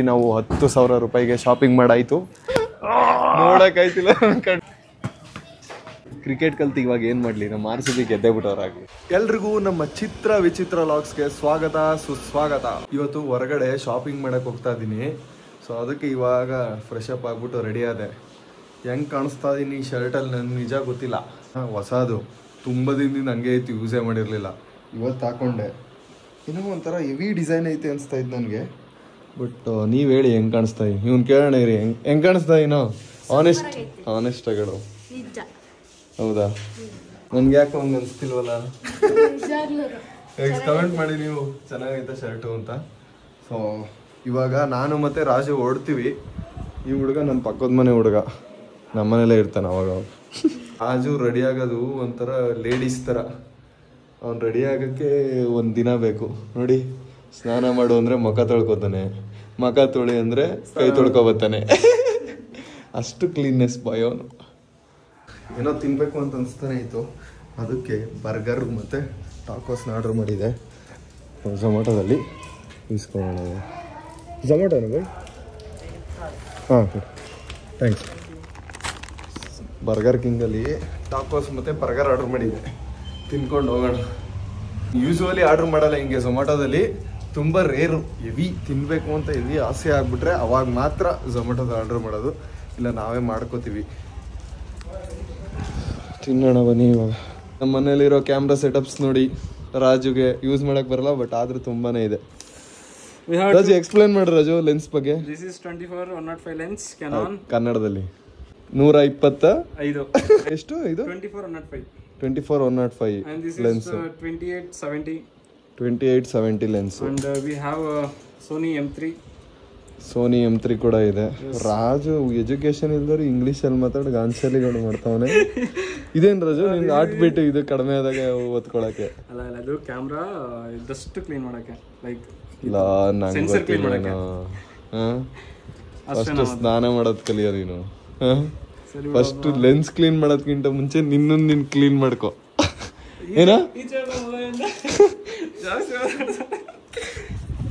ನಾವು 10,000 ರೂಪಾಯಿಗೆ shopping ಮಾಡಾಯ್ತು. ನೋಡಕ್ಕಾಯ್ತಿಲ್ಲ. Cricket ಕಲ್ತು ಇವಾಗ ಏನು ಮಾಡಲಿ, ನಮ್ಮ RCB ಗೆದ್ದೇ ಬಿಟ್ಟವ್ರಾಗಲಿ. ಎಲ್ರಿಗೂ ನಮ್ಮ ಚಿತ್ರ ವಿಚಿತ್ರ ಲಾಗ್ಸ್ಗೆ ಸ್ವಾಗತ ಸುಸ್ವಾಗತ. ಇವತ್ತು ಹೊರಗಡೆ ಶಾಪಿಂಗ್ ಮಾಡಕ್ಕೆ ಹೋಗ್ತಾ ಇದ್ದೀನಿ. ಸೊ ಅದಕ್ಕೆ ಇವಾಗ ಫ್ರೆಶ್ ಅಪ್ ಆಗ್ಬಿಟ್ಟು ರೆಡಿ ಆದೆ. ಹೆಂಗೆ ಕಾಣಿಸ್ತಾ ಇದ್ದೀನಿ ಈ ಶರ್ಟಲ್ಲಿ ನನಗೆ ನಿಜ ಗೊತ್ತಿಲ್ಲ. ಹೊಸದು ತುಂಬ ದಿನದಿಂದ ಹಂಗೆ ಐತಿ, ಯೂಸೇ ಮಾಡಿರಲಿಲ್ಲ. ಇವತ್ತು ಹಾಕೊಂಡೆ. ಇನ್ನೂ ಒಂಥರ ಹೆವಿ ಡಿಸೈನ್ ಐತೆ ಅನಿಸ್ತಾ ಇತ್ತು ನನಗೆ. ಬಟ್ ನೀವು ಹೇಳಿ ಹೆಂಗೆ ಕಾಣಿಸ್ತಾ ಇದ್ದೀನಿ, ಇವ್ನು ಕೇಳೋಣ ಇರಿ. ಹೆಂಗೆ ಕಾಣಿಸ್ತಾ ಇದ್ದೀನೋ ಆನೆಸ್ಟ್ ಹೇಳು. ಹೌದಾ? ನನ್ಗೆ ಯಾಕೆ ಹಂಗೆ ಅನಿಸ್ತಿಲ್ವಲ್ಲ? ಕಮೆಂಟ್ ಮಾಡಿ ನೀವು ಚೆನ್ನಾಗೈತೆ ಶರ್ಟು ಅಂತ. ಸೊ ಇವಾಗ ನಾನು ಮತ್ತು ರಾಜು ಹೊಡ್ತೀವಿ. ಈ ಹುಡುಗ ನನ್ನ ಪಕ್ಕದ ಮನೆ ಹುಡುಗ, ನಮ್ಮನೇಲೇ ಇರ್ತಾನೆ ಅವಾಗ. ರಾಜು ರೆಡಿ ಆಗೋದು ಒಂಥರ ಲೇಡೀಸ್ ಥರ. ಅವ್ನು ರೆಡಿ ಆಗೋಕ್ಕೆ ಒಂದು ದಿನ ಬೇಕು ನೋಡಿ. ಸ್ನಾನ ಮಾಡು ಅಂದರೆ ಮುಖ ತೊಳ್ಕೊತಾನೆ, ಮುಖ ತೊಳಿ ಅಂದರೆ ಕೈ ತೊಳ್ಕೊಬತ್ತಾನೆ. ಅಷ್ಟು ಕ್ಲೀನ್ನೆಸ್ ಬಾಯ್ ಅವನು. ಏನೋ ತಿನ್ನಬೇಕು ಅಂತ ಅನಿಸ್ತಾನೆ ಇತ್ತು, ಅದಕ್ಕೆ ಬರ್ಗರ್ ಮತ್ತು ಟಾಕೋಸ್ನ ಆರ್ಡ್ರ್ ಮಾಡಿದೆ ಝೊಮ್ಯಾಟೋದಲ್ಲಿ. ಇಸ್ಕೊಳ್ಳೋಣ. ಝೊಮ್ಯಾಟೋನ ಬೈ? ಹಾಂ ಥ್ಯಾಂಕ್ಸ್. ಬರ್ಗರ್ ಕಿಂಗಲ್ಲಿ ಟಾಕೋಸ್ ಮತ್ತು ಬರ್ಗರ್ ಆರ್ಡ್ರ್ ಮಾಡಿದೆ, ತಿನ್ಕೊಂಡು ಹೋಗೋಣ. ಯೂಶ್ವಲಿ ಆರ್ಡ್ರ್ ಮಾಡಲ್ಲ ಹಿಂಗೆ ಝೊಮ್ಯಾಟೋದಲ್ಲಿ, ತುಂಬ ರೇರು. ಹೆವಿ ತಿನ್ನಬೇಕು ಅಂತ ಹೆವಿ ಆಸೆ ಆಗಿಬಿಟ್ರೆ ಅವಾಗ ಮಾತ್ರ ಝೊಮ್ಯಾಟೋದ ಆರ್ಡ್ರ್ ಮಾಡೋದು, ಇಲ್ಲ ನಾವೇ ಮಾಡ್ಕೋತೀವಿ. ತಿನ್ನೋಣ ಬನ್ನಿ. ಇವಾಗ ನಮ್ಮ ಮನೇಲಿರೋ ಕ್ಯಾಮ್ರಾ ಸೆಟಪ್ಸ್ ನೋಡಿ. ರಾಜುಗೆ ಯೂಸ್ ಮಾಡಕ್ಕೆ ಬರಲ್ಲ, ಬಟ್ ಆದರೂ ತುಂಬಾ ಇದೆ. ರಾಜು ಎಕ್ಸ್ಪ್ಲೇನ್ ಮಾಡಿ ರಾಜು ಲೆನ್ಸ್ ಬಗ್ಗೆ. This is 24-105 lens Canon. ಕನ್ನಡದಲ್ಲಿ 125 ಎಷ್ಟು ಇದು? 24-105 and this lens. is 2870 lens. and we have Sony M3. Sony M3 ಕೂಡ ಇದೆ. ರಾಜು ಎಜುಕೇಶನ್ ಇಲ್ದರು ಇಂಗ್ಲೀಷಲ್ಲಿ ಮಾತಾಡಿ ಗಾನ್ಸಲಿಗಳು ಮಾಡ್ತಾವನೆ. ಇದೇನು ರಾಜು ನಿಮ್ಗೆ ಆರ್ಟ್ ಬಿಟ್ಟು ಇದು ಕಡಿಮೆ ಆದಾಗ ಓದ್ಕೊಳಕ್ಕೆ? ಅಲ್ಲ ಅದು ಕ್ಯಾಮ್ರಾ ಜಸ್ಟ್ ಕ್ಲೀನ್ ಮಾಡಕ್ಕೆ, ಲೈಕ್ ಇಲ್ಲ ನಂಗೆ ಗೊತ್ತಿಲ್ಲ. ಫಸ್ಟ್ ಸ್ನಾನ ಮಾಡೋದು ಕಲಿಯೋ ನೀನು. ಫಸ್ಟ್ ಲೆನ್ಸ್ ಕ್ಲೀನ್ ಮಾಡೋದ್ಕಿಂತ ಮುಂಚೆ ನಿನ್ನ ಕ್ಲೀನ್ ಮಾಡ್ಕೊ. ಏನ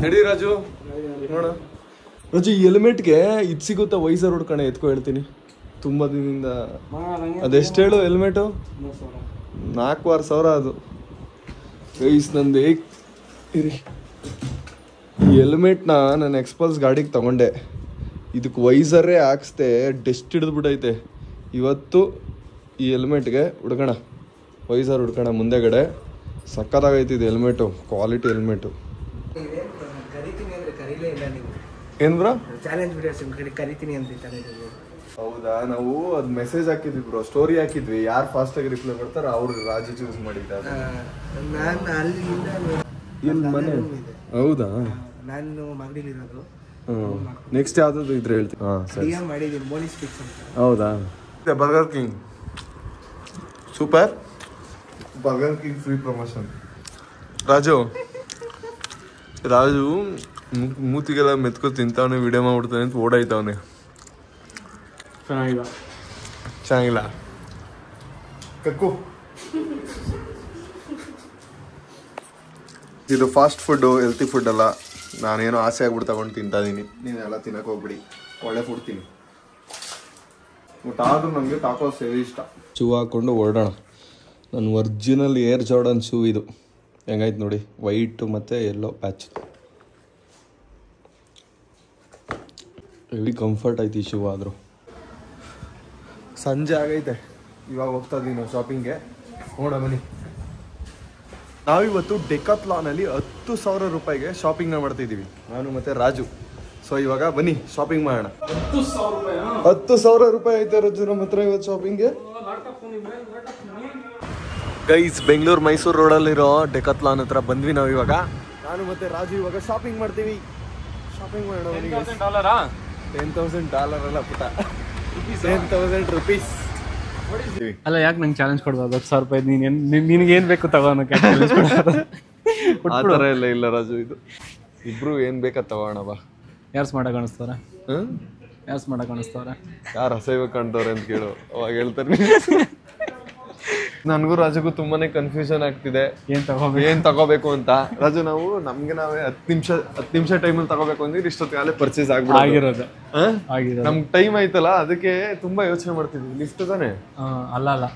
ನಡಿ ರಾಜು ನೋಡ. ರಾಜು ಈ ಹೆಲ್ಮೆಟ್ಗೆ ಇದು ಸಿಗುತ್ತಾ? ವೈಸರ್ ಹುಡ್ಕಣೆ ಎತ್ಕೊ ಹೇಳ್ತೀನಿ. ತುಂಬ ದಿನದಿಂದ ಅದೆಷ್ಟು ಹೇಳು ಹೆಲ್ಮೆಟು? 4,500 ಅದು. ಗೈಸ್ ನಂದು ಇರಿ, ಈ ಹೆಲ್ಮೆಟ್ನ ನಾನು ಎಕ್ಸ್ಪಲ್ಸ್ ಗಾಡಿಗೆ ತಗೊಂಡೆ. ಇದಕ್ಕೆ ವೈಸರೇ ಹಾಕ್ಸ್ದೆ, ಡೆಸ್ಟ್ ಹಿಡಿದ್ಬಿಟ್ಟೈತೆ. ಇವತ್ತು ಈ ಹೆಲ್ಮೆಟ್ಗೆ ಹುಡ್ಕೋಣ, ವೈಸರ್ ಹುಡ್ಕೋಣ ಮುಂದೆಗಡೆ. ಸಕ್ಕತ್ತಾಗೈತೆ ಇದು ಹೆಲ್ಮೆಟು, ಕ್ವಾಲಿಟಿ ಹೆಲ್ಮೆಟು. ಏನು ಬ್ರೋ? ಚಾಲೆಂಜ್ ವಿಡಿಯೋಸ್ ಕರಿತೀನಿ ಅಂತ. ಹೌದಾ? ನಾವು ಅದು ಮೆಸೇಜ್ ಹಾಕಿದ್ವಿ ಬ್ರೋ, ಸ್ಟೋರಿ ಹಾಕಿದ್ವಿ. ಯಾರು ಫಾಸ್ಟಾಗಿ ರಿಪ್ಲೈ ಮಾಡ್ತಾರೋ ಅವ್ರು ರಾಜು ಚೂಸ್ ಮಾಡಿದ್ದಾರೆ. ನಾನು ಅಲ್ಲಿಂದ ಮನೆ. ಹೌದಾ? ನಾನು ಮಗಡಿಲಿರೋದು. ನೆಕ್ಸ್ಟ್ ಯಾವ್ದು ಇದ್ರೆ ಹೇಳ್ತೀನಿ. ಹಾಂ ಸರಿ ಮಾಡಿದ್ದೀನಿ, ಮೋನಿಸ್ ಪಿಕ್ಸ್ ಅಂತ. ಹೌದಾ? Burger King super. Burger King free promotion. Raju ಮೂತಿಗೆಲ್ಲ ಮೆತ್ಕೊ ತಿಂತಾವನೆ, ವಿಡಿಯೋ ಮಾಡ್ಬಿಡ್ತಾನೆ ಅಂತ ಓಡಾಯ್ತಾವನೆ. ಚೆನ್ನಾಗಿಲ್ಲ ಕಕ್ಕು. ಇದು ಫಾಸ್ಟ್ ಫುಡ್ಡು, ಹೆಲ್ತಿ ಫುಡ್ ಅಲ್ಲ. ನಾನೇನೋ ಆಸೆ ಆಗ್ಬಿಟ್ಟು ತಗೊಂಡು ತಿಂತಾ ಇದ್ದೀನಿ. ನೀನೆಲ್ಲ ತಿನ್ನಕ್ಕೆ ಹೋಗ್ಬಿಡಿ, ಒಳ್ಳೆ ಫುಡ್ ತಿನ್ನಿ. ಬಟ್ ಆದರೂ ನನಗೆ ಟಾಕೋಸ್ ಸೇವೆ ಇಷ್ಟ. ಶೂ ಹಾಕ್ಕೊಂಡು ಓಡೋಣ. ನನ್ನ ಒರಿಜಿನಲ್ ಏರ್ ಜಾರ್ಡನ್ ಶೂ ಇದು. ಹೆಂಗಾಯ್ತು ನೋಡಿ, ವೈಟು ಮತ್ತು ಯೆಲ್ಲೋ ಪ್ಯಾಚ್. ಹೆವಿ ಕಂಫರ್ಟ್ ಐತಿ ಈ ಶೂ. ಆದರೂ ಸಂಜೆ ಆಗೈತೆ, ಇವಾಗ ಹೋಗ್ತಾ ಇದ್ದೀವಿ ನಾವು ಶಾಪಿಂಗ್ಗೆ. ನೋಡ ಬನ್ನಿ. ನಾವಿವತ್ತು ಡೆಕಾಥ್ಲಾನಲ್ಲಿ 10,000 ರೂಪಾಯಿಗೆ ಶಾಪಿಂಗ್ನ ಮಾಡ್ತಾಯಿದ್ದೀವಿ, ನಾನು ಮತ್ತು ರಾಜು. ಸೊ ಇವಾಗ ಬನ್ನಿ ಶಾಪಿಂಗ್ ಮಾಡೋಣ. 10,000 ರೂಪಾಯಿ ಐತೆ ರಾಜು ನಮ್ಮ ಹತ್ರ ಇವತ್ತು ಶಾಪಿಂಗ್ಗೆ. ಗೈಸ್, ಬೆಂಗಳೂರು ಮೈಸೂರು ರೋಡಲ್ಲಿರೋ ಡೆಕಾಥ್ಲಾನ್ ಹತ್ರ ಬಂದ್ವಿ ನಾವು ಇವಾಗ. ನಾನು ಮತ್ತು ರಾಜು ಇವಾಗ ಶಾಪಿಂಗ್ ಮಾಡ್ತೀವಿ. ಶಾಪಿಂಗ್ ಮಾಡೋಣ. $10,000 ಅಲ್ಲ ಪುಟ, 10,000 ರೂಪೀಸ್. ಅಲ್ಲ, ಯಾಕೆ ನಂಗೆ ಚಾಲೆಂಜ್ ಕೊಡ್ಬೋದು? 10,000 ರೂಪಾಯಿ ನಿನಗೆ ಏನು ಬೇಕು ತಗೋಣಕ್ಕೆ. ಆ ಥರ ಎಲ್ಲ ಇಲ್ಲ ರಾಜು, ಇದು ಇಬ್ರು ಏನು ಬೇಕಾದ ತಗೋಣ ಬಾ. ಯಾರು ಸ್ಮಾರ್ಟ್ ಕಾಣಿಸ್ತಾರ? ಯಾರು ಸ್ಮಾರ್ಟ್ ಕಾಣಿಸ್ತಾರ? ಯಾರು ಅಸಹ್ಯ ಕಾಣ್ತವ್ರೆ ಅಂತ ಕೇಳು, ಅವಾಗ ಹೇಳ್ತಾರೆ. ನನಗೂ ರಾಜುಗೂ ತುಂಬಾನೇ ಕನ್ಫ್ಯೂಷನ್ ಆಗ್ತಿದೆ ಏನ್ ತಗೋಬೇಕು ಅಂತ. ರಾಜು ನಾವು ನಮ್ಗೆ ನಾವೇ 10 ನಿಮಿಷ ಟೈಮಲ್ಲಿ ತಗೋಬೇಕು ಅಂದ್ರೆ ಇಷ್ಟೊತ್ತಿಗೆ ಪರ್ಚೇಸ್ ಆಗಿರೋದು. ನಮ್ಗೆ ಟೈಮ್ ಆಯ್ತಲ್ಲ, ಅದಕ್ಕೆ ತುಂಬಾ ಯೋಚನೆ ಮಾಡ್ತಿದ್ವಿ. ಲಿಫ್ಟ್ ತಾನೆ? ಅಲ್ಲ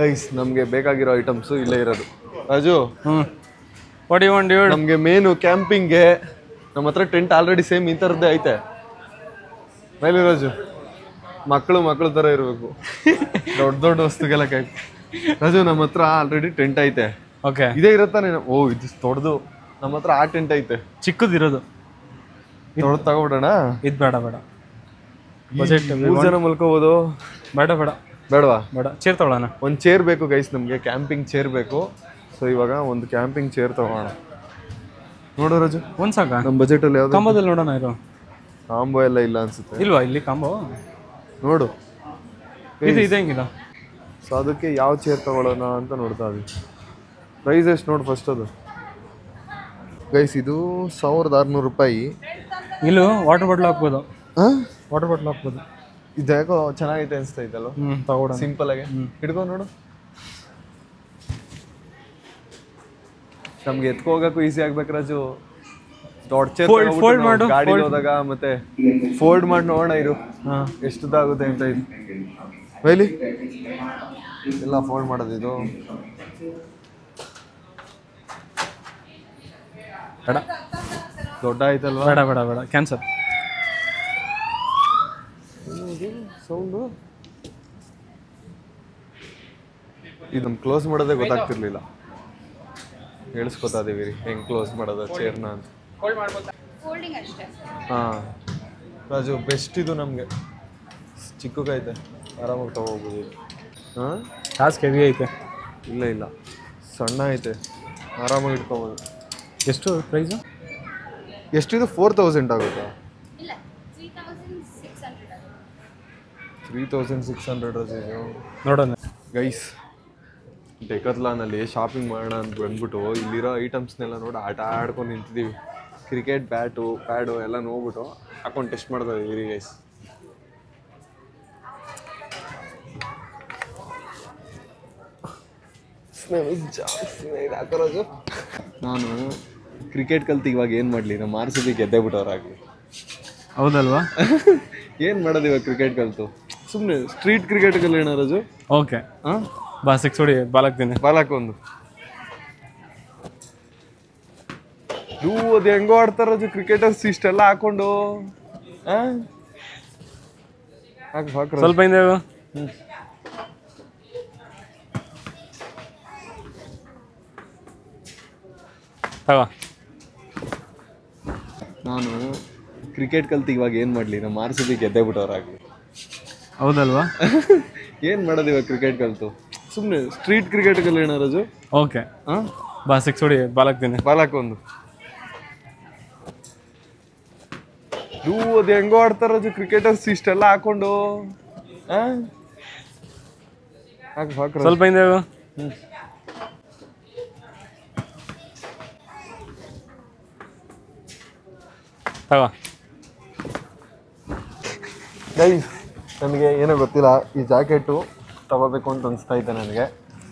ಗೈಸ್, ನಮ್ಗೆ ಬೇಕಾಗಿರೋ ಐಟಮ್ಸ್ ಇಲ್ಲೇ ಇರೋದು. ರಾಜು, ನಮ್ಗೆ ಮೇನು ಕ್ಯಾಂಪಿಂಗ್ಗೆ ನಮ್ಮ ಹತ್ರ ಟೆಂಟ್ ಆಲ್ರೆಡಿ ಸೇಮ್ ಈ ಥರದ್ದೇ ಐತೆ. ಮೇಲೆ ರಾಜು, ಮಕ್ಕಳು ತರ ಇರಬೇಕು, ದೊಡ್ಡ ವಸ್ತುಗೆಲ್ಲ ಕೈ. ರಾಜು, ನಮ್ಮ ಹತ್ರ ಆಲ್ರೆಡಿ ಟೆಂಟ್ ಐತೆ. ಓಕೆ, ಇದೇ ಇರತ್ತಾನೆ? ಓ, ಇದು ದೊಡ್ಡದು. ನಮ್ಮ ಹತ್ರ ಆ ಟೆಂಟ್ ಐತೆ, ಚಿಕ್ಕದಿರೋದು. ದೊಡ್ಡದು ತಗೋಬಿಡೋಣ? ಇದು ಬೇಡ 3 ಜನ ಮಲ್ಕೋಬೋದು. ಬೇಡವಾ? ಚೇರ್ ತಗೊಳ್ಳೋಣ. ಒಂದು ಚೇರ್ ಬೇಕು ಗೈಸ್, ನಮಗೆ ಕ್ಯಾಂಪಿಂಗ್ ಚೇರ್ ಬೇಕು. ಸೊ ಇವಾಗ ಒಂದು ಕ್ಯಾಂಪಿಂಗ್ ಚೇರ್ ತಗೋಣ. ನೋಡು ರಾಜು, ಒಂದ್ ಸಾಕ? ನಮ್ಮ ಬಜೆಟಲ್ಲಿ ಯಾವ್ದು? ಕಾಂಬೋದಲ್ಲಿ ನೋಡೋಣ. ಇರೋ ಕಾಂಬೋ ಎಲ್ಲ ಇಲ್ಲ ಅನ್ಸುತ್ತೆ. ಇಲ್ವಾ ಇಲ್ಲಿ ಕಾಂಬೋ? ನೋಡು, ಇದು ಹೆಂಗಿಲ್ಲ. ಸೊ ಅದಕ್ಕೆ ಯಾವ ಚೇರ್ ತಗೊಳ್ಳೋಣ ಅಂತ ನೋಡ್ತಾ ಇದ್ವಿ. ಪ್ರೈಸ್ ಎಷ್ಟು ನೋಡಿ ಫಸ್ಟ್ ಅದು. ಗೈಸ್, ಇದು 1600 ರೂಪಾಯಿ. ಇಲ್ಲೂ ವಾಟರ್ ಬಾಟ್ಲ್ ಹಾಕ್ಬೋದು. ಇದು ಯಾಕೋ ಚೆನ್ನಾಗೈತೆ ಅನಿಸ್ತೈತಲ್ಲ. ತಗೊಳ್ಳೋಣ ಸಿಂಪಲ್ ಆಗಿ. ಹಿಡ್ಕೊಂಡು ನೋಡು. ನಮ್ಗೆ ಎತ್ಕೋಗಕ್ಕೂ ಈಸಿ ಆಗ್ಬೇಕು ರಾಜು. ದೊಡ್ಡ ಚೇರ್ ಗಾಡಿ ಹೋದಾಗ ಮತ್ತೆ ಫೋಲ್ಡ್ ಮಾಡಿ ನೋಡೋಣ. ಇರು ಎಷ್ಟುದಾಗುತ್ತೆ ಅಂತ. ಇದು ಬೈಲಿ ಎಲ್ಲ ಫೋಲ್ಡ್ ಮಾಡೋದು. ಇದು ಬೇಡ, ದೊಡ್ಡ ಆಯ್ತಲ್ವಾ? ಬೇಡ ಕ್ಯಾನ್ಸಲ್. ಸೌಂಡು ಇದು ನಮ್ಗೆ ಕ್ಲೋಸ್ ಮಾಡೋದೇ ಗೊತ್ತಾಗ್ತಿರ್ಲಿಲ್ಲ. ಹೇಳಿಸ್ಕೊತಾ ಇದೀವಿ ರೀ ಹೆಂಗ್ ಕ್ಲೋಸ್ ಮಾಡೋದು ಚೇರ್ನ ಅಂತ. ಹಾಂ ರಾಜು, ಬೆಸ್ಟ್ ಇದು. ನಮಗೆ ಚಿಕ್ಕಗೈತೆ, ಆರಾಮಾಗಿ ತಗೋಬೋದು. ಹಾಂ, ಟಾಸ್ಕ್ ಹೆವಿ ಐತೆ. ಇಲ್ಲ ಸಣ್ಣ ಐತೆ, ಆರಾಮಾಗಿ ಇಟ್ಕೋಬೋದು. ಎಷ್ಟು ಪ್ರೈಸು? ಎಷ್ಟಿದು? 4000 ಆಗುತ್ತಾ? 3600 ರಾಜು. ನೋಡೋಣ ಗೈಸ್, ಡೆಕತ್ಲಾನಲ್ಲಿ ಶಾಪಿಂಗ್ ಮಾಡೋಣ ಅಂತ ಬಂದ್ಬಿಟ್ಟು ಇಲ್ಲಿರೋ ಐಟಮ್ಸ್ನೆಲ್ಲ ನೋಡಿ ಆಟ ಆಡ್ಕೊಂಡು ನಿಂತಿದ್ದೀವಿ. ಕ್ರಿಕೆಟ್ ಬ್ಯಾಟು ಪ್ಯಾಡು ಎಲ್ಲ ನೋಡ್ಬಿಟ್ಟು ಹಾಕೊಂಡು ಟೆಸ್ಟ್ ಮಾಡ್ತಾ ಇದ್ದೀವಿ ಗೈಸ್. ಹಾಕೋರಾಜು, ನಾನು ಕ್ರಿಕೆಟ್ ಕಲ್ತು ಇವಾಗ ಏನು ಮಾಡಲಿ? ನಮ್ಮ RCB ಗೆದ್ದೇ ಬಿಟ್ಟವ್ರಾಗಲಿ. ಹೌದಲ್ವಾ? ಏನು ಮಾಡೋದು ಇವಾಗ ಕ್ರಿಕೆಟ್ ಕಲ್ತು? ಸುಮ್ಮನೆ ಸ್ಟ್ರೀಟ್ ಕ್ರಿಕೆಟ್ ಕಲಿಯೋಣ ರಾಜು. ಓಕೆ, ಬಾ 6 ಹೊಡಿ, ಬಾಲಾಕ್ತೀನಿ. ಬಾಲಾಕೊಂದು ಅದು ಹೆಂಗೋ ಆಡ್ತಾರ ರಾಜು ಕ್ರಿಕೆಟರ್ಸ್ ಇಷ್ಟೆಲ್ಲ ಹಾಕೊಂಡು. ಸ್ವಲ್ಪ ಹಿಂದೆ ತಗೋ. ನಾನು ಕ್ರಿಕೆಟ್ ಕಲ್ತು ಇವಾಗ ಏನು ಮಾಡಲಿ? ನಮ್ಮ RCB ಗೆದ್ದೇ ಬಿಟ್ಟವ್ರಾಗಲಿ. ಹೌದಲ್ವಾ? ಏನು ಮಾಡೋದು ಇವಾಗ ಕ್ರಿಕೆಟ್ ಕಲ್ತು? ಸುಮ್ಮನೆ ಸ್ಟ್ರೀಟ್ ಕ್ರಿಕೆಟ್ ಕಲಿಯೋಣ ರಾಜು. ಓಕೆ, ಬಾ 6 ಹೊಡಿ, ಬಾಲಾಕ್ತೀನಿ. ಬಾಲಾಕೊಂದು ಅದು ಹೆಂಗೋ ಆಡ್ತಾರ ರಾಜು ಕ್ರಿಕೆಟರ್ಸ್ ಇಷ್ಟೆಲ್ಲ ಹಾಕೊಂಡು. ಸ್ವಲ್ಪ ಹಿಂದೆ ತಗೋ. ಗೈಸ್, ನನಗೆ ಏನೋ ಗೊತ್ತಿಲ್ಲ, ಈ ಜಾಕೆಟು ತಗೋಬೇಕು ಅಂತ ಅನಿಸ್ತಾ ಐತೆ ನನಗೆ.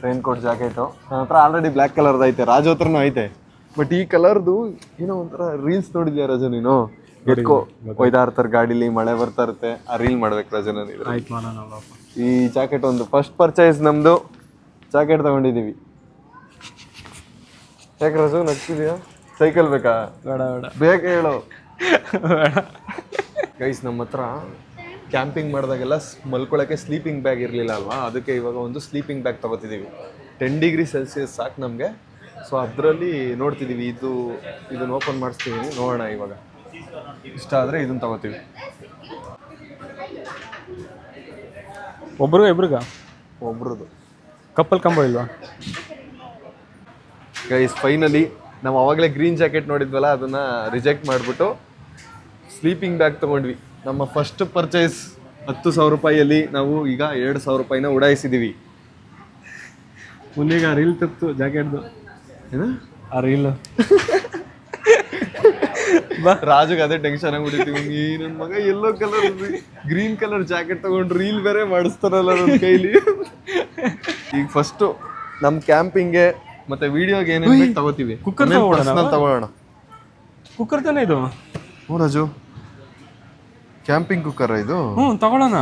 ರೈನ್ ಕೋಟ್ ಜಾಕೆಟು ನನ್ನ ಹತ್ರ ಆಲ್ರೆಡಿ ಬ್ಲ್ಯಾಕ್ ಕಲರ್ದು ಐತೆ, ರಾಜು ಹತ್ರನೂ ಐತೆ. ಬಟ್ ಈ ಕಲರ್ದು ಏನೋ ಒಂಥರ ರೀಲ್ಸ್ ನೋಡಿದ್ಯಾ ರಾಜು ನೀನು? ಎತ್ಕೋ ಒಯ್ದಾ ಇರ್ತಾರೆ ಗಾಡೀಲಿ, ಮಳೆ ಬರ್ತಾ ಇರುತ್ತೆ, ಆ ರೀಲ್ ಮಾಡ್ಬೇಕು ರಾಜು ನಾನು. ಈ ಜಾಕೆಟ್ ಒಂದು ಫಸ್ಟ್ ಪರ್ಚೇಸ್ ನಮ್ಮದು. ಜಾಕೆಟ್ ತಗೊಂಡಿದ್ದೀವಿ. ಯಾಕೆ ರಾಜು ನಗ್ತಿದ್ಯಾ? ಸೈಕಲ್ ಬೇಕಾ? ಬೇಗ ಹೇಳು. ಗೈಸ್, ನಮ್ಮ ಹತ್ರ ಕ್ಯಾಂಪಿಂಗ್ ಮಾಡಿದಾಗೆಲ್ಲ ಮಲ್ಕೊಳ್ಳೋಕ್ಕೆ ಸ್ಲೀಪಿಂಗ್ ಬ್ಯಾಗ್ ಇರಲಿಲ್ಲ ಅಲ್ವಾ? ಅದಕ್ಕೆ ಇವಾಗ ಒಂದು ಸ್ಲೀಪಿಂಗ್ ಬ್ಯಾಗ್ ತೊಗೋತಿದ್ದೀವಿ. 10 ಡಿಗ್ರಿ ಸೆಲ್ಸಿಯಸ್ ಸಾಕು ನಮಗೆ. ಸೊ ಅದರಲ್ಲಿ ನೋಡ್ತಿದ್ದೀವಿ. ಇದನ್ನು ಓಪನ್ ಮಾಡಿಸ್ತೀವಿ, ನೋಡೋಣ. ಇವಾಗ ಇಷ್ಟ ಆದರೆ ಇದನ್ನು ತಗೋತೀವಿ. ಒಬ್ರದ್ದು ಕಪ್ಪಲ್ ಕಂಬ ಇಲ್ವಾ? ಗೈಸ್, ಫೈನಲಿ ನಾವು ಅವಾಗಲೇ ಗ್ರೀನ್ ಜಾಕೆಟ್ ನೋಡಿದ್ವಲ್ಲ, ಅದನ್ನು ರಿಜೆಕ್ಟ್ ಮಾಡಿಬಿಟ್ಟು ಸ್ಲೀಪಿಂಗ್ ಬ್ಯಾಗ್ ತೊಗೊಂಡ್ವಿ. ನಮ್ಮ ಫಸ್ಟ್ ಪರ್ಚೇಸ್ 10,000 ರೂಪಾಯಿಯಲ್ಲಿ ನಾವು ಈಗ 2,000 ರೂಪಾಯಿನ ಉಡಾಯಿಸಿದ್ದೀವಿ. ಮುಂದೀಗ ರೀಲ್ ತತ್ತು ಜಾಕೆಟ್ದು. ಏನು ಆ ರೀಲ್ ರಾಜುಗೆ ಅದೇ ಟೆನ್ಷನ್ ಆಗ್ಬಿಟ್ಟಿವಿ. ಈ ನನ್ನ ಮಗ yellow colour green colour jacket ತಗೊಂಡು ರೀಲ್ ಬೇರೆ ಮಾಡಿಸ್ತಾರಲ್ಲ ನನ್ನ ಕೈಲಿ. ಈಗ ಫಸ್ಟ್ ನಮ್ ಕ್ಯಾಂಪಿಂಗ್ಗೆ ಮತ್ತೆ ವಿಡಿಯೋಗೆ ಏನೇನು ತಗೋತೀವಿ. ಕುಕ್ಕರ್ ತಗೊಳ್ಳೋಣ. ಕುಕ್ಕರ್ ತಾನೇ ಇದು? ಹ್ಞೂ ರಾಜು, ಕ್ಯಾಂಪಿಂಗ್ ಕುಕ್ಕರ್ ಇದು. ತಗೊಳ್ಳೋಣ.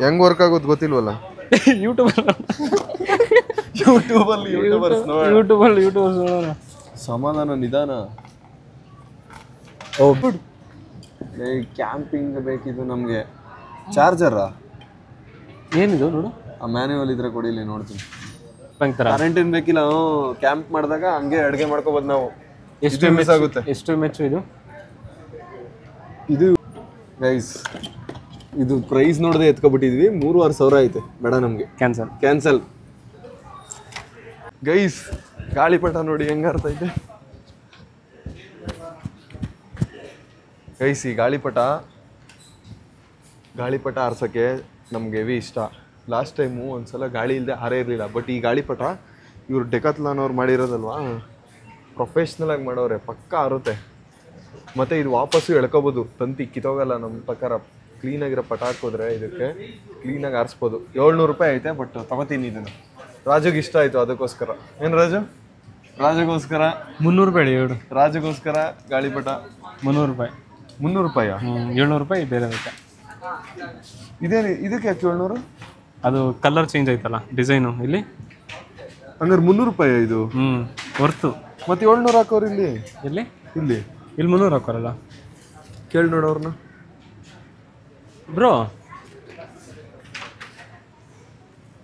ಹೆಂಗ್ ವರ್ಕ್ ಆಗೋದು ಗೊತ್ತಿಲ್ವಲ್ಲ. ಯೂಟ್ಯೂಬರ್ಸ್ ನೋಡೋಣ. ಸಮಾಧಾನ, ನಿಧಾನ. ಕ್ಯಾಂಪಿಂಗ್ ಬೇಕಿದ್ದು ನಮ್ಗೆ. ಚಾರ್ಜರ್ ಏನಿದು ನೋಡು. ಆ ಮ್ಯಾನ್ಯುವಲ್ ಇದ್ರೆ ಕೊಡಿಲಿ, ನೋಡ್ತೀನಿ. ಕರೆಂಟ್ ಏನ್ ಬೇಕಿಲ್ಲ. ಕ್ಯಾಂಪ್ ಮಾಡಿದಾಗ ಹಂಗೆ ಅಡುಗೆ ಮಾಡ್ಕೋಬೋದು ನಾವು. ಎಷ್ಟು ಮಿಸ್ ಆಗುತ್ತೆ. ಎಷ್ಟು ಮೆಚ್ಚು ಇದು? ಇದು ಗೈಸ್, ಇದು ಪ್ರೈಸ್ ನೋಡದೆ ಎತ್ಕೊಬಿಟ್ಟಿದ್ವಿ. 3,500 ಐತೆ. ಬೇಡ ನಮ್ಗೆ, ಕ್ಯಾನ್ಸಲ್. ಗೈಸ್, ಗಾಳಿಪಟ ನೋಡಿ ಹೆಂಗ ಅರ್ಥ ಐತೆ ಗೈಸ್. ಈ ಗಾಳಿಪಟ ಆರ್ಸೋಕ್ಕೆ ನಮ್ಗೆ ಹೆವಿ ಇಷ್ಟ. ಲಾಸ್ಟ್ ಟೈಮು ಒಂದ್ಸಲ ಗಾಳಿ ಇಲ್ಲದೆ ಹಾರೇ ಇರಲಿಲ್ಲ. ಬಟ್ ಈ ಗಾಳಿಪಟ ಇವ್ರು ಡೆಕಾಥ್ಲಾನ್ ಅವ್ರು ಮಾಡಿರೋದಲ್ವಾ, ಪ್ರೊಫೆಷ್ನಲ್ ಆಗಿ ಮಾಡೋರೆ, ಪಕ್ಕ ಹಾರುತ್ತೆ. ಮತ್ತು ಇದು ವಾಪಸ್ಸು ಎಳ್ಕೊಬೋದು, ತಂತಿ ಕಿತ್ತೋಗಲ್ಲ. ನಮ್ಮ ಪ್ರಕಾರ ಕ್ಲೀನಾಗಿರೋ ಪಟ ಹಾಕೋದ್ರೆ ಇದಕ್ಕೆ ಕ್ಲೀನಾಗಿ ಆರಿಸ್ಬೋದು. 700 ರೂಪಾಯಿ ಐತೆ. ಬಟ್ ತಗೋತೀನಿ ಇದನ್ನು. ರಾಜುಗೆ ಇಷ್ಟ ಆಯಿತು, ಅದಕ್ಕೋಸ್ಕರ. ಏನು ರಾಜು? ರಾಜುಗೋಸ್ಕರ 300 ರೂಪಾಯಿ ಹೇಳು. ರಾಜುಗೋಸ್ಕರ ಗಾಳಿಪಟ 300 ರೂಪಾಯಿ. 300 ರೂಪಾಯಿ? 700 ರೂಪಾಯಿ ಬೇರೆ ಬೇಕಾ? ಇದಕ್ಕೆ ಯಾಕೆ 700? ಅದು ಕಲರ್ ಚೇಂಜ್ ಆಯ್ತಲ್ಲ, ಡಿಸೈನು. ಇಲ್ಲಿ ಹಂಗಾರೆ 300 ರೂಪಾಯಿ ಇದು. ವರ್ತು. ಮತ್ತೆ 700 ಹಾಕೋರು ಇಲ್ಲಿ. ಇಲ್ಲಿ 300 ಹಾಕೋರಲ್ಲ. ಕೇಳಿ ನೋಡೋರ್ನ ಬ್ರೋ.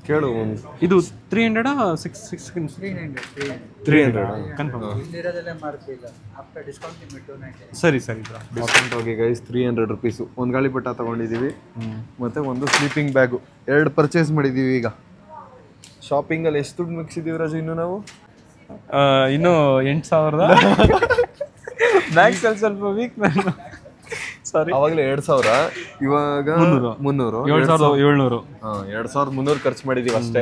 ಕೇಳು. ಇದು 300 300 ಕನ್ಫರ್ಮ್. ಸರಿ ಬ್ರೋ, ಡಿಸ್ಕೌಂಟ್ ಹೋಗಿ ಗೈಸ್. 300 ರೂಪೀಸು ಒಂದು ಗಾಳಿಪಟ ತಗೊಂಡಿದ್ದೀವಿ. ಮತ್ತೆ ಒಂದು ಸ್ಲೀಪಿಂಗ್ ಬ್ಯಾಗು 2 ಪರ್ಚೇಸ್ ಮಾಡಿದ್ದೀವಿ. ಈಗ ಶಾಪಿಂಗಲ್ಲಿ ಎಷ್ಟು ದುಡ್ಡು ಮುಗಿಸಿದ್ದೀವಿ ರಾಜು? ಇನ್ನು ನಾವು ಇನ್ನೂ 8,000. ಬ್ಯಾಗ್ಸಲ್ಲಿ ಸ್ವಲ್ಪ ವೀಕ್ ನಾನು. ಸಾರಿ, ಅವಾಗಲೇ 2,000, ಇವಾಗ 300. 7,700. 2,300 ಖರ್ಚು ಮಾಡಿದ್ದೀವಿ ಅಷ್ಟೇ.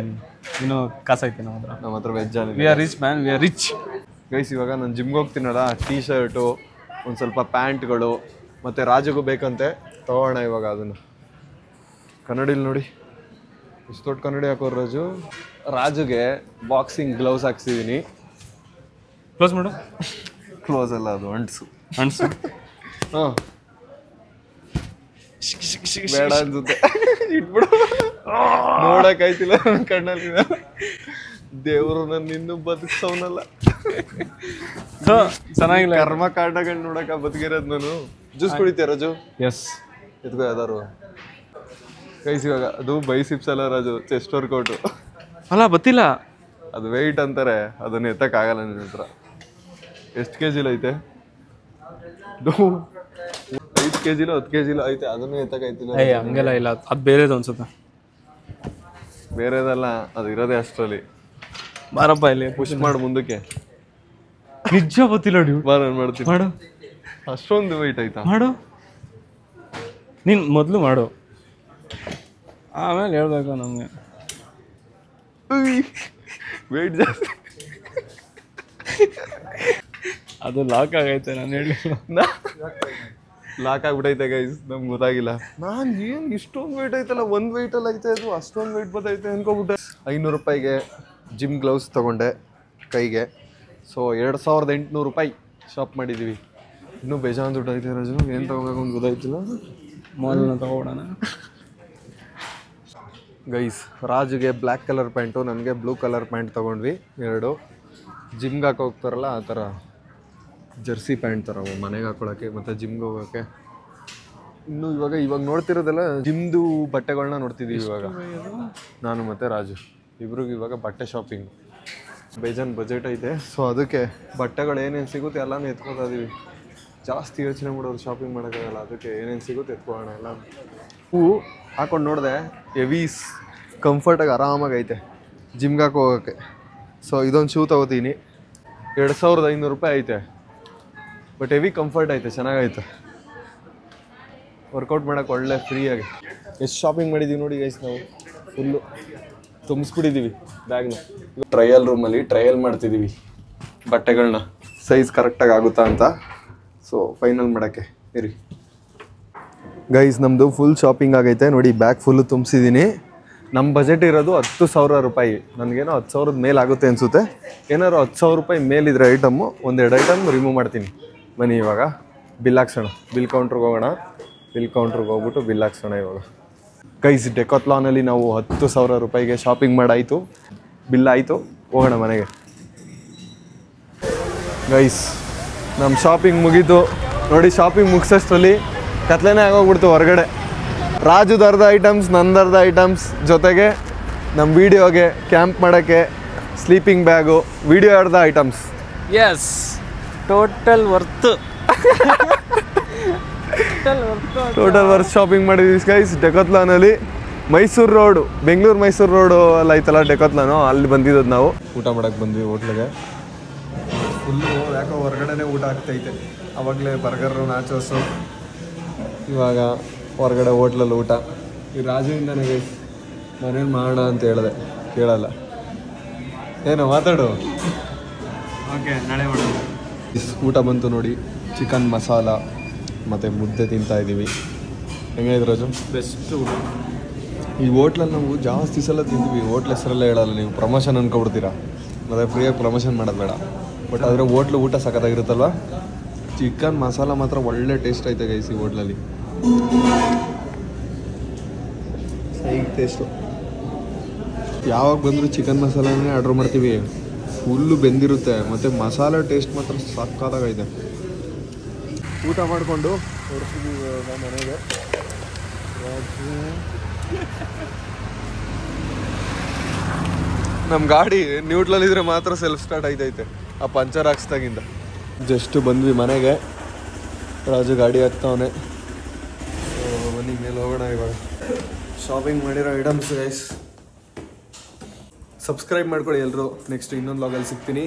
ಇನ್ನೂ ಕಾಸೈತೆ ನಮ್ಮ ಹತ್ರ. ವೆಜ್ ಆಗಿದೆ. We are rich man, we are rich guys. ಇವಾಗ ನಾನು ಜಿಮ್ಗೆ ಹೋಗ್ತೀನಲ್ಲ, ಟೀ ಶರ್ಟು, ಒಂದು ಸ್ವಲ್ಪ ಪ್ಯಾಂಟ್ಗಳು, ಮತ್ತು ರಾಜುಗೂ ಬೇಕಂತೆ ತಗೋಣ ಇವಾಗ ಅದನ್ನು. ಕನ್ನಡಿಲಿ ನೋಡಿ ಎಷ್ಟು ದೊಡ್ಡ ಕನ್ನಡಿ ಹಾಕೋರು ರಾಜು. ರಾಜುಗೆ ಬಾಕ್ಸಿಂಗ್ ಗ್ಲೌಸ್ ಹಾಕ್ಸಿದ್ದೀನಿ. ಕ್ಲೋಸ್ ಮಾಡು. ಕ್ಲೋಸ್ ಅಲ್ಲ, ಅದು ಅಂಟ್ಸು. ಹಾಂ, ಬೇಡ ಅನ್ಸುತ್ತೆ. ಇಟ್ಬಿಡು, ನೋಡಕ್ಕಾಯ್ತಿಲ್ಲ ನನ್ನ ಕಣ್ಣಲ್ಲಿ. ದೇವರು ನನ್ನ ಇನ್ನೂ ಬದುಕ್ಸವನಲ್ಲ. ಚೆನ್ನಾಗಿಲ್ಲ. ಕರ್ಮ ಕಾಂಡಗಳು ನೋಡಕ ಬದುಕಿರೋದು ನಾನು. ಜ್ಯೂಸ್ ಕುಡಿತೀಯ ರಾಜು? ಎಸ್. ಎತ್ಕೋ ಯಾವ್ದಾರು. ಗೈಸ್, ಇವಾಗ ಅದು ಬೈಸಿಪ್ಸ್ ಅಲ್ಲ ರಾಜು, ಚೆಸ್ಟ್ ವರ್ಕೌಟು ಅಲ್ಲ. ಗೊತ್ತಿಲ್ಲ, ಅದು ವೆಯ್ಟ್ ಅಂತಾರೆ. ಅದನ್ನು ಎತ್ತಕ್ಕಾಗಲ್ಲ ನಿನ್ನ ಹತ್ರ. ಎಷ್ಟು ಕೆಜಿಲ ಐತೆ? 5 ಕೆಜಿಲೋ 10 ಕೆಜಿಲೋ ಐತೆ. ಅದನ್ನು ಎತ್ತಕ್ಕಾಯ್ತಿಲ್ಲ. ಹಂಗೆಲ್ಲ ಇಲ್ಲ, ಅದು ಬೇರೆದು ಅನ್ಸುತ್ತೆ. ಬೇರೆದಲ್ಲ, ಅದು ಇರೋದೇ ಅಷ್ಟರಲ್ಲಿ. ಬಾರಪ್ಪ ಇಲ್ಲಿ ಪುಷ್ ಮಾಡು ಮುಂದಕ್ಕೆ. ನಿಜ ಗೊತ್ತಿಲ್ಲ. ನಾನು ಮಾಡ್ತೀನಿ. ಮಾಡು. ಅಷ್ಟೊಂದು ವೆಯ್ಟ್ ಆಯ್ತಾ? ಮಾಡು, ನೀನು ಮೊದಲು ಮಾಡು, ಆಮೇಲೆ ಹೇಳ್ಬೇಕು ನಮಗೆ. ವೆಯ್ಟ್ ಜಾಸ್ತಿ. ಅದು ಲಾಕ್ ಆಗೈತೆ. ನಾನು ಹೇಳಿ ಲಾಕ್ ಆಗ್ಬಿಟ್ಟೈತೆ ಗೈಸ್. ನಮ್ಗೆ ಗೊತ್ತಾಗಿಲ್ಲ. ನಾನು ಏನು ಇಷ್ಟೊಂದು ವೆಯ್ಟ್ ಐತಲ್ಲ, ಒಂದು ವೆಯ್ಟಲ್ಲಿ ಐತೆ ಅದು. ಅಷ್ಟೊಂದು ವೆಯ್ಟ್ ಬರ್ತೈತೆ ಅನ್ಕೋಬಿಟ್ಟೆ. 500 ರೂಪಾಯಿಗೆ ಜಿಮ್ ಗ್ಲೌಸ್ ತೊಗೊಂಡೆ ಕೈಗೆ. ಸೊ 2,800 ರೂಪಾಯಿ ಶಾಪ್ ಮಾಡಿದ್ದೀವಿ. ಇನ್ನೂ ಬೇಜಾನ್ ದುಡ್ಡು ಐತೆ ರಾಜು. ಏನು ತೊಗೋಬೇಕು ಅಂತ ಗೊತ್ತಾಯ್ತಿಲ್ಲ. ಮೊದಲನ್ನ ತೊಗೊಬಿಡೋಣ ಗೈಸ್. ರಾಜುಗೆ ಬ್ಲ್ಯಾಕ್ ಕಲರ್ ಪ್ಯಾಂಟು, ನನಗೆ ಬ್ಲೂ ಕಲರ್ ಪ್ಯಾಂಟ್ ತೊಗೊಂಡ್ವಿ 2. ಜಿಮ್ಗೆ ಹಾಕಿ ಹೋಗ್ತಾರಲ್ಲ ಆ ಥರ ಜರ್ಸಿ ಪ್ಯಾಂಟ್ ಥರ ಮನೆಗೆ ಹಾಕೊಳ್ಳೋಕ್ಕೆ ಮತ್ತು ಜಿಮ್ಗೆ ಹೋಗೋಕ್ಕೆ. ಇನ್ನು ಇವಾಗ ನೋಡ್ತಿರೋದೆಲ್ಲ ಜಿಮ್ದು ಬಟ್ಟೆಗಳನ್ನ ನೋಡ್ತಿದ್ದೀವಿ ಇವಾಗ. ನಾನು ಮತ್ತು ರಾಜು ಇಬ್ರಿಗೂ ಇವಾಗ ಬಟ್ಟೆ ಶಾಪಿಂಗ್. ಬೇಜಾನ್ ಬಜೆಟ್ ಐತೆ. ಸೊ ಅದಕ್ಕೆ ಬಟ್ಟೆಗಳು ಏನೇನು ಸಿಗುತ್ತೆ ಎಲ್ಲನೂ ಎತ್ಕೊತಾ ಇದೀವಿ. ಜಾಸ್ತಿ ಯೋಚನೆ ಮಾಡೋರು ಶಾಪಿಂಗ್ ಮಾಡೋಕ್ಕಾಗಲ್ಲ. ಅದಕ್ಕೆ ಏನೇನು ಸಿಗುತ್ತೆ ಎತ್ಕೊಳ್ಳೋಣ ಎಲ್ಲ. ಹೂವು ಹಾಕೊಂಡು ನೋಡಿದೆ, ಹೆವೀಸ್ ಕಂಫರ್ಟಾಗಿ ಆರಾಮಾಗಿ ಐತೆ ಜಿಮ್ಗೆ ಹಾಕಿ ಹೋಗೋಕ್ಕೆ. ಸೊ ಇದೊಂದು ಶೂ ತೊಗೋತೀನಿ. 2,500 ರೂಪಾಯಿ ಐತೆ. ಬಟ್ ಹೆವಿ ಕಂಫರ್ಟ್ ಐತೆ, ಚೆನ್ನಾಗೈತೆ. ವರ್ಕೌಟ್ ಮಾಡೋಕ್ಕೆ ಒಳ್ಳೆ ಫ್ರೀಯಾಗಿ. ಎಷ್ಟು ಶಾಪಿಂಗ್ ಮಾಡಿದ್ದೀವಿ ನೋಡಿ ಗೈಸ್. ನಾವು ಫುಲ್ಲು ತುಂಬಿಸ್ಬಿಟ್ಟಿದ್ದೀವಿ ಬ್ಯಾಗ್ನ. ಟ್ರಯಲ್ ರೂಮಲ್ಲಿ ಟ್ರಯಲ್ ಮಾಡ್ತಿದ್ದೀವಿ ಬಟ್ಟೆಗಳನ್ನ, ಸೈಜ್ ಕರೆಕ್ಟಾಗಿ ಆಗುತ್ತಾ ಅಂತ. ಸೊ ಫೈನಲ್ ಮಾಡೋಕ್ಕೆ ಇರಿ ಗೈಸ್. ನಮ್ಮದು ಫುಲ್ ಶಾಪಿಂಗ್ ಆಗೈತೆ ನೋಡಿ. ಬ್ಯಾಗ್ ಫುಲ್ಲು ತುಂಬಿಸಿದ್ದೀನಿ. ನಮ್ಮ ಬಜೆಟ್ ಇರೋದು 10,000 ರೂಪಾಯಿ. ನನಗೇನೋ 10,000 ಮೇಲೆ ಆಗುತ್ತೆ ಅನಿಸುತ್ತೆ. ಏನಾದ್ರು 10,000 ರೂಪಾಯಿ ಮೇಲಿದ್ರೆ ಐಟಮ್ಮು ಒಂದೆರಡು ಐಟಮ್ ರಿಮೂವ್ ಮಾಡ್ತೀನಿ. ಬನ್ನಿ ಇವಾಗ ಬಿಲ್ ಹಾಕ್ಸೋಣ. ಬಿಲ್ ಕೌಂಟ್ರಿಗೆ ಹೋಗೋಣ. ಬಿಲ್ ಕೌಂಟ್ರಿಗೆ ಹೋಗ್ಬಿಟ್ಟು ಬಿಲ್ ಹಾಕ್ಸೋಣ ಇವಾಗ. ಗೈಸ್ ಡೆಕಾಥ್ಲಾನಲ್ಲಿ ನಾವು 10,000 ರೂಪಾಯಿಗೆ ಶಾಪಿಂಗ್ ಮಾಡಾಯಿತು. ಬಿಲ್ ಆಯಿತು. ಹೋಗೋಣ ಮನೆಗೆ. ಗೈಸ್ ನಮ್ಮ ಶಾಪಿಂಗ್ ಮುಗೀತು ನೋಡಿ. ಶಾಪಿಂಗ್ ಮುಗಿಸೋಷ್ಟರಲ್ಲಿ ಕತ್ಲೆನೇ ಆಗೋಗ್ಬಿಡ್ತು ಹೊರಗಡೆ. ರಾಜುದರ್ಧ ಐಟಮ್ಸ್, ನಂದರ್ಧ ಐಟಮ್ಸ್, ಜೊತೆಗೆ ನಮ್ಮ ವೀಡಿಯೋಗೆ ಕ್ಯಾಂಪ್ ಮಾಡೋಕ್ಕೆ ಸ್ಲೀಪಿಂಗ್ ಬ್ಯಾಗು, ವೀಡಿಯೋ ಅರ್ಧ items. Yes total worth total worth shopping ಮಾಡಿದ್ವಿ ಗೈಸ್ ಡೆಕಾಥ್ಲಾನಲ್ಲಿ. ಮೈಸೂರು ರೋಡು, ಬೆಂಗಳೂರು ಮೈಸೂರು ರೋಡು ಅಲ್ಲ ಐತಲ್ಲ ಡೆಕಾಥ್ಲಾನು, ಅಲ್ಲಿ ಬಂದಿದ್ದದು ನಾವು. ಊಟ ಮಾಡೋಕ್ಕೆ ಬಂದ್ವಿ ಹೋಟ್ಲಿಗೆ. ಫುಲ್ಲು ಯಾಕೋ ಹೊರಗಡೆನೇ ಊಟ ಆಗ್ತೈತೆ. ಆವಾಗಲೇ ಬರ್ಗರು, ನಾಚೋಸು, ಇವಾಗ ಹೊರಗಡೆ ಹೋಟ್ಲಲ್ಲಿ ಊಟ. ಈ ರಾಜುವಿಂದನೇ ಗೈಸ್ ಮನೇಲಿ ಮಾಡೋಣ ಅಂತ ಹೇಳಿದೆ, ಕೇಳಲ್ಲ. ಏನೋ ಮಾತಾಡು. ಓಕೆ ನಾಳೆ ಮಾಡೋಣ. ಊಟ ಬಂತು ನೋಡಿ. ಚಿಕನ್ ಮಸಾಲ ಮತ್ತು ಮುದ್ದೆ ತಿಂತಾಯಿದ್ದೀವಿ. ಹೆಂಗಾಯ್ತು ರಾಜು? ಬೆಸ್ಟ್ ಊಟ. ಈ ಹೋಟ್ಲಲ್ಲಿ ನಾವು ಜಾಸ್ತಿ ಸಲ ತಿಂತೀವಿ. ಹೋಟ್ಲ್ ಹೆಸರಲ್ಲೇ ಹೇಳಲ್ಲ, ನೀವು ಪ್ರಮೋಷನ್ ಅಂದ್ಕೊಬಿಡ್ತೀರಾ. ಮತ್ತು ಫ್ರೀಯಾಗಿ ಪ್ರಮೋಷನ್ ಮಾಡೋದು ಬೇಡ. ಬಟ್ ಆದರೆ ಹೋಟ್ಲು ಊಟ ಸಖತ್ತಾಗಿರುತ್ತಲ್ವ. ಚಿಕನ್ ಮಸಾಲ ಮಾತ್ರ ಒಳ್ಳೆ ಟೇಸ್ಟ್ ಐತೆ ಗೈಸ್ ಈ ಹೋಟ್ಲಲ್ಲಿ. ಸೈಕ್ ಟೇಸ್ಟು. ಯಾವಾಗ ಬಂದರೂ ಚಿಕನ್ ಮಸಾಲನೇ ಆರ್ಡ್ರ್ ಮಾಡ್ತೀವಿ. ಫುಲ್ಲು ಬೆಂದಿರುತ್ತೆ ಮತ್ತು ಮಸಾಲೆ ಟೇಸ್ಟ್ ಮಾತ್ರ ಸಕ್ಕತ್ತಾಗೈತೆ. ಊಟ ಮಾಡಿಕೊಂಡು ಹೊರಡ್ತೀವಿ ಮನೆಗೆ. ನಮ್ಮ ಗಾಡಿ ನ್ಯೂಟ್ರಲ್ಲಿದ್ರೆ ಮಾತ್ರ ಸೆಲ್ಫ್ ಸ್ಟಾರ್ಟ್ ಆಯ್ತೈತೆ ಆ ಪಂಚರ್ ಹಾಕ್ಸ್ದಾಗಿಂದ. ಜಸ್ಟ್ ಬಂದ್ವಿ ಮನೆಗೆ. ರಾಜು ಗಾಡಿ ಹಾಕ್ತಾವನೆ. ಬನ್ನಿ ಮೇಲೆ ಹೋಗೋಣ ಇವಾಗ. ಶಾಪಿಂಗ್ ಮಾಡಿರೋ ಐಟಮ್ಸ್ ಗೈಸ್. ಸಬ್ಸ್ಕ್ರೈಬ್ ಮಾಡ್ಕೊಳ್ಳಿ ಎಲ್ಲರೂ. ನೆಕ್ಸ್ಟ್ ಇನ್ನೊಂದು ಲಾಗಲ್ಲಿ ಸಿಗ್ತೀನಿ.